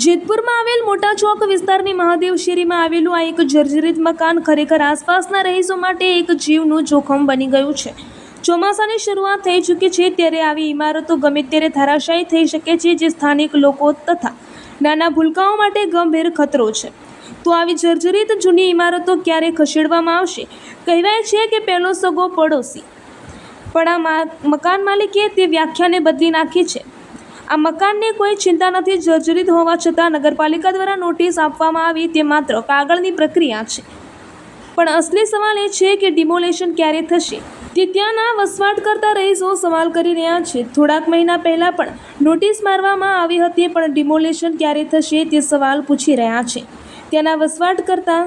જેતપુરમાં આવેલ મોટા ચોક વિસ્તારની મહાદેવ શેરીમાં આવેલું આ એક જર્જરિત મકાન ખરેખર આસપાસના રહીશો માટે એક જીવનું જોખમ બની ગયું છે। ચોમાસાની શરૂઆત થઈ ચૂકી છે ત્યારે આવી ઇમારતો ગમે ત્યારે ધરાશાયી થઈ શકે છે, જે સ્થાનિક લોકો તથા નાના ભૂલકાઓ માટે ગંભીર ખતરો છે। તો આવી જર્જરિત જૂની ઇમારતો ક્યારે ખસેડવામાં આવશે? કહેવાય છે કે પહેલો સગો પડોશી, પણ આ મકાન માલિકે તે વ્યાખ્યાને બદલી નાખી છે। આ મકાનને કોઈ ચિંતા નથી, જર્જરિત હોવા છતાં નગરપાલિકા દ્વારા નોટિસ આપવામાં આવી તે માત્ર કાગળની પ્રક્રિયા છે, પણ અસલી સવાલ એ છે કે ડિમોલેશન ક્યારે થશે તે ત્યાંના વસવાટ કરતા રહીશો સવાલ કરી રહ્યા છે। થોડાક મહિના પહેલાં પણ નોટિસ મારવામાં આવી હતી, પણ ડિમોલેશન ક્યારે થશે તે સવાલ પૂછી રહ્યા છે ત્યાંના વસવાટ કરતા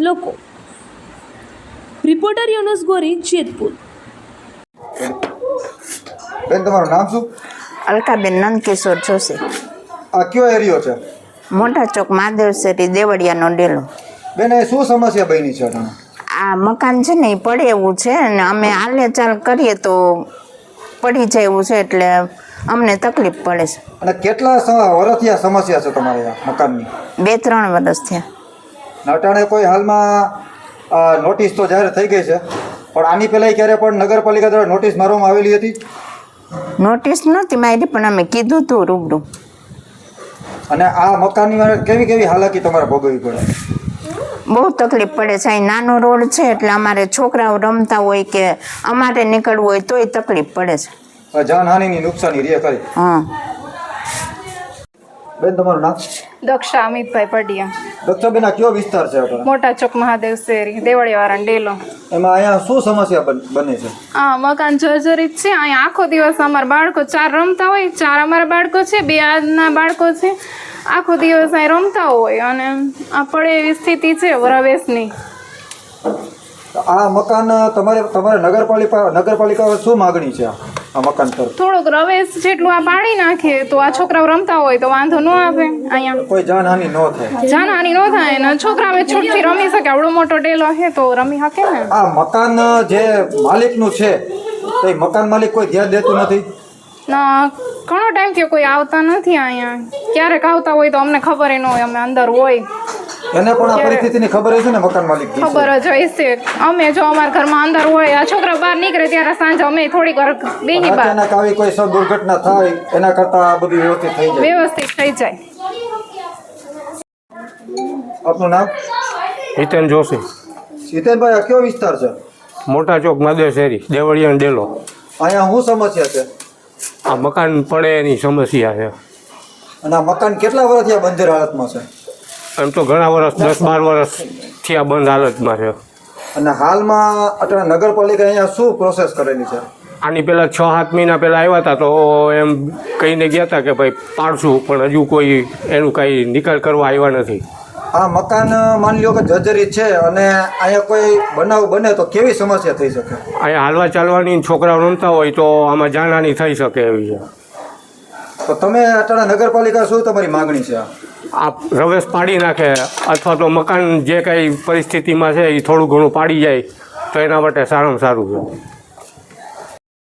લોકો। રિપોર્ટર યુનુસ ગોરી, જેતપુર। બેન, તમારું નામ શું? અલકાબેન નંદકિશોર જોશી। આ કયો એરિયો છે? મોટા ચોક મહાદેવ શેરી દેવળિયાનો ડેલો। બેન, એ શું સમસ્યા બની છે તમને? આ મકાન છે ને એ પડે એવું છે અને અમે હાલે ચાલ કરીએ તો પડી જાય એવું છે, એટલે અમને તકલીફ પડે છે। અને કેટલા વર્ષથી આ સમસ્યા છે તમારે આ મકાનની? 2-3 વર્ષ થયા। અટાણે કોઈ હાલમાં નોટિસ તો જાહેર થઈ ગઈ છે, પણ આની પહેલાં ક્યારે પણ નગરપાલિકા દ્વારા નોટિસ મારવામાં આવેલી હતી? નોટિસ નહોતી મારી, પણ અમે કીધું હતું રૂબરૂ। અને આ મકાનની કેવી કેવી હાલાકી તમારે ભોગવવી પડે? બહુ તકલીફ પડે છે। અહીં નાનો રોડ છે એટલે અમારે છોકરાઓ રમતા હોય કે અમારે નીકળવું હોય તોય તકલીફ પડે છે। જાનહાનિની નુકસાની રે ખરી? હા। બેન, તમારું નામ? દક્ષા અમિતભાઈ પડિયા, દક્ષાબેન, આ કયો વિસ્તાર છે આપણો? મોટા ચોક મહાદેવ શેરી દેવળિયાવાળા ડેલો। એમાં અહીંયા શું સમસ્યા બને છે? હા, મકાન જર્જરિત છે। અહીંયા આખો દિવસ અમારા બાળકો 4 રમતા હોય, 4 અમારા બાળકો છે, 2 આજના બાળકો છે। આખો દિવસ અહીં રમતા હોય અને આ પડે એવી સ્થિતિ છે રવેશની। આ મકાન તમારે નગરપાલિકા શું માગણી છે આ મકાન પર? થોડુંક રવેશ જેટલું આ પાડી નાખે તો આ છોકરાઓ રમતા હોય તો વાંધો ન આવે। અહીંયા કોઈ જાનહાનિ ન થાય? જાનહાનિ ન થાય ને છોકરાઓ છૂટથી રમી શકે। આવડો મોટો ડેલો છે તો રમી શકે ને। આ મકાન જે માલિકનું છે તો એ મકાન માલિક કોઈ ધ્યાન દેતું નથી? ના, ઘણો ટાઈમથી કોઈ આવતા નથી અહીંયા। ક્યારેક આવતા હોય તો અમને ખબર ન હોય, અમે અંદર હોય। એને પણ આ પરિસ્થિતિની ખબર હશે ને? મકાન માલિક ખબર જ હોય છે। અમે જો અમારા ઘરમાં અંદર હોય, આ છોકરા બહાર નીકળે ત્યારે સાંજે અમે થોડીક વાર બેની બહાર અચાનક આવી કોઈ સબ દુર્ઘટના થાય એના કરતા આ બધું વ્યવસ્થિત થઈ જાય। આપનું નામ? હિતેન જોશી। હિતેનભાઈ, આ કયો વિસ્તાર છે? મોટા ચોક મહાદેવ શેરી દેવળિયાનો ડેલો। અહીંયા શું સમસ્યા છે? આ મકાન પડે એની સમસ્યા છે। અને આ મકાન કેટલા વર્ષથી આ બંજર હાલતમાં છે? એમ તો ઘણા વર્ષ, 10-12 વર્ષથી આ બંધ હાલતમાં છે। અને હાલમાં અત્યારે નગરપાલિકા અહીંયા શું પ્રોસેસ કરેલી છે? આની પહેલાં 6-7 મહિના પહેલાં આવ્યા હતા તો એમ કહીને ગયા હતા કે ભાઈ પાડશું, પણ હજુ કોઈ એનું કાંઈ નિકાલ કરવા આવ્યા નથી। આ મકાન માની લો કે જર્જરિત છે અને અહીંયા કોઈ બનાવ બને તો કેવી સમસ્યા થઈ શકે? અહીંયા હાલવા ચાલવાની છોકરાઓ રમતા હોય તો આમાં જાનહાનિ થઈ શકે એવી છે। તો તમે અત્યારે નગરપાલિકા શું તમારી માગણી છે? આ રવેશ પાડી નાખે અથવા તો મકાન જે કાંઈ પરિસ્થિતિમાં છે એ થોડું ઘણું પાડી જાય તો એના માટે સારામાં સારું છે।